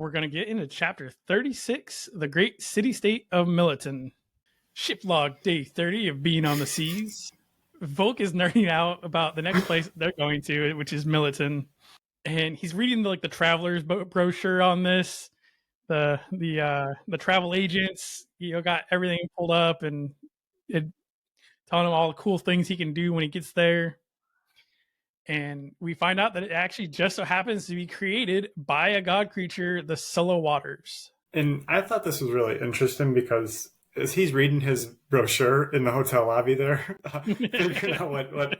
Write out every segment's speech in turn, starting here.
We're going to get into chapter 36, The Great City-State of Millatin. Ship log day 30 of being on the seas. Volke is nerding out about the next place they're going to, which is Millatin. And he's reading the traveler's brochure on this. The travel agents, got everything pulled up and telling him all the cool things he can do when he gets there. And we find out that it actually just so happens to be created by a god creature, the Scylla Waters. And I thought this was really interesting because as he's reading his brochure in the hotel lobby there, figuring out what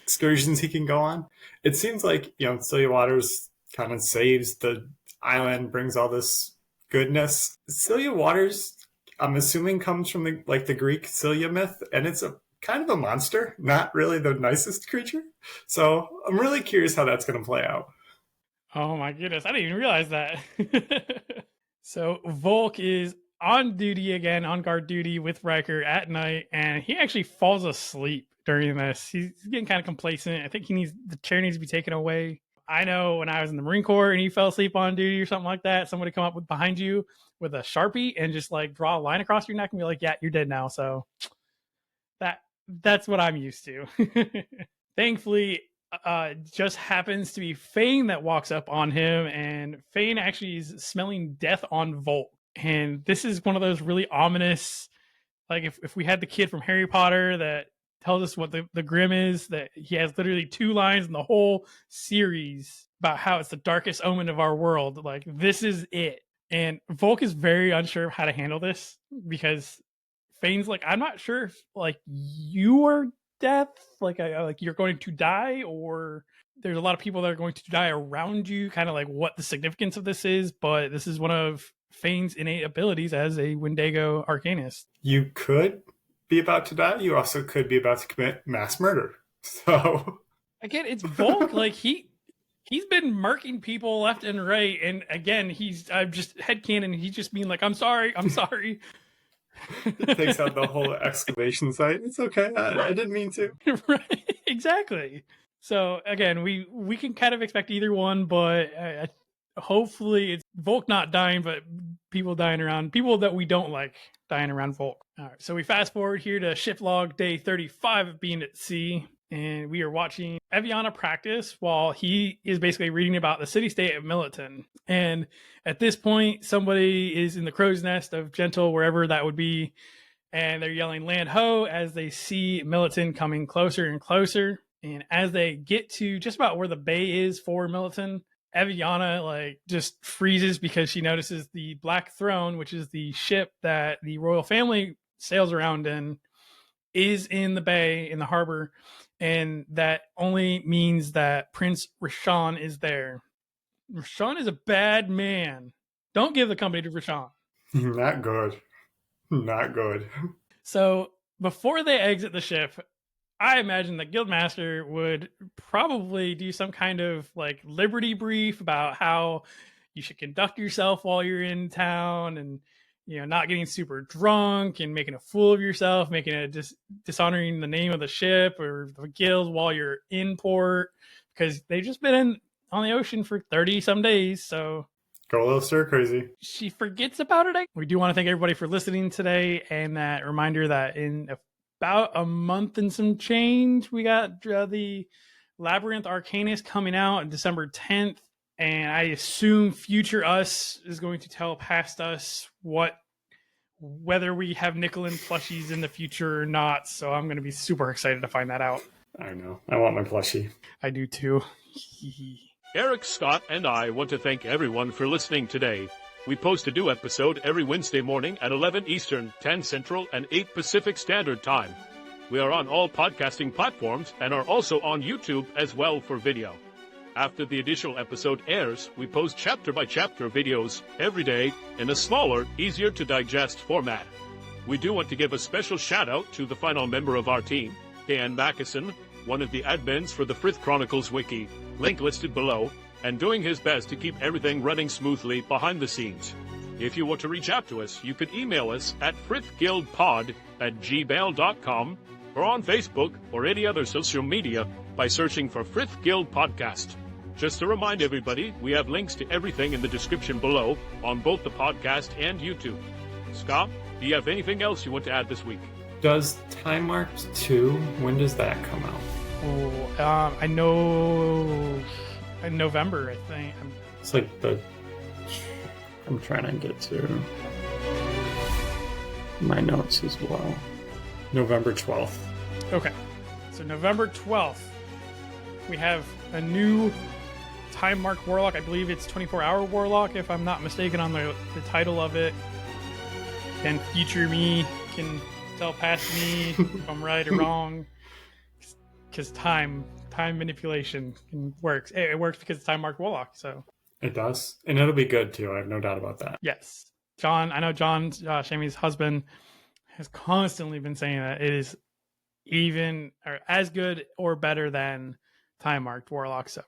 excursions he can go on, it seems like, Scylla Waters kind of saves the island, brings all this goodness. Scylla Waters, I'm assuming, comes from the Greek Scylla myth, and it's a kind of a monster, not really the nicest creature. So I'm really curious how that's going to play out. Oh my goodness, I didn't even realize that. So Volke is on duty again, on guard duty with Riker at night, and he actually falls asleep during this. He's getting kind of complacent. I think the chair needs to be taken away. I know when I was in the Marine Corps and you fell asleep on duty or something like that, somebody come up behind you with a Sharpie and just draw a line across your neck and be like, yeah, you're dead now. So that's what I'm used to. Thankfully, just happens to be Fane that walks up on him, and Fane actually is smelling death on Volke. And this is one of those really ominous, if we had the kid from Harry Potter that tells us what the Grim is, that he has literally 2 lines in the whole series about how it's the darkest omen of our world. This is it. And Volke is very unsure of how to handle this because Fane's I'm not sure if you are death, you're going to die, or there's a lot of people that are going to die around you, kind of what the significance of this is. But this is one of Fane's innate abilities as a Wendigo arcanist. You could be about to die. You also could be about to commit mass murder. So again, it's Volke. He's been murking people left and right, and again, I'm just headcanon. He's just being I'm sorry. It takes out the whole excavation site. It's okay. I didn't mean to. Right, exactly. So again, we can kind of expect either one, but hopefully it's Volke not dying, but people dying around, people that we don't like dying around Volke. All right, so we fast forward here to ship log day 35 of being at sea, and we are watching Eviana practice while he is basically reading about the city-state of Millatin. And at this point, somebody is in the crow's nest of Gentle, wherever that would be, and they're yelling land ho as they see Millatin coming closer and closer. And as they get to just about where the bay is for Millatin, Eviana just freezes because she notices the Black Throne, which is the ship that the royal family sails around in, is in the bay, in the harbor. And that only means that Prince Rishan is there. Rishan is a bad man. Don't give the company to Rishan. Not good. Not good. So before they exit the ship, I imagine the Guildmaster would probably do some kind of liberty brief about how you should conduct yourself while you're in town, and not getting super drunk and making a fool of yourself, making a dishonoring the name of the ship or the guild while you're in port, because they've just been on the ocean for 30 some days. So go a little stir crazy. She forgets about it. We do want to thank everybody for listening today, and that reminder that in about a month and some change, we got the Labyrinth Arcanist coming out on December 10th. And I assume future us is going to tell past us whether we have Nickel plushies in the future or not. So I'm going to be super excited to find that out. I know. I want my plushie. I do too. Eric, Scott, and I want to thank everyone for listening today. We post a new episode every Wednesday morning at 11 Eastern, 10 Central, and 8 Pacific Standard Time. We are on all podcasting platforms and are also on YouTube as well for video. After the additional episode airs, we post chapter-by-chapter videos every day in a smaller, easier-to-digest format. We do want to give a special shout-out to the final member of our team, Dan Mackison, one of the admins for the Frith Chronicles Wiki, link listed below, and doing his best to keep everything running smoothly behind the scenes. If you want to reach out to us, you could email us at frithguildpod@gmail.com or on Facebook or any other social media by searching for Frith Guild Podcast. Just to remind everybody, we have links to everything in the description below on both the podcast and YouTube. Scott, do you have anything else you want to add this week? Does Time Marked 2, when does that come out? Oh, I know in November, I think. It's like I'm trying to get to my notes as well. November 12th. Okay. So November 12th, we have a new Time Mark Warlock. I believe it's 24-hour Warlock, if I'm not mistaken on the title of it. And future me can tell past me if I'm right or wrong. Because time manipulation works. It works because it's Time Mark Warlock, so. It does. And it'll be good, too. I have no doubt about that. Yes. I know John, Shami's husband, has constantly been saying that it is even or as good or better than Time Marked Warlock. So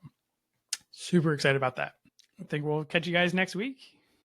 super excited about that. I think we'll catch you guys next week.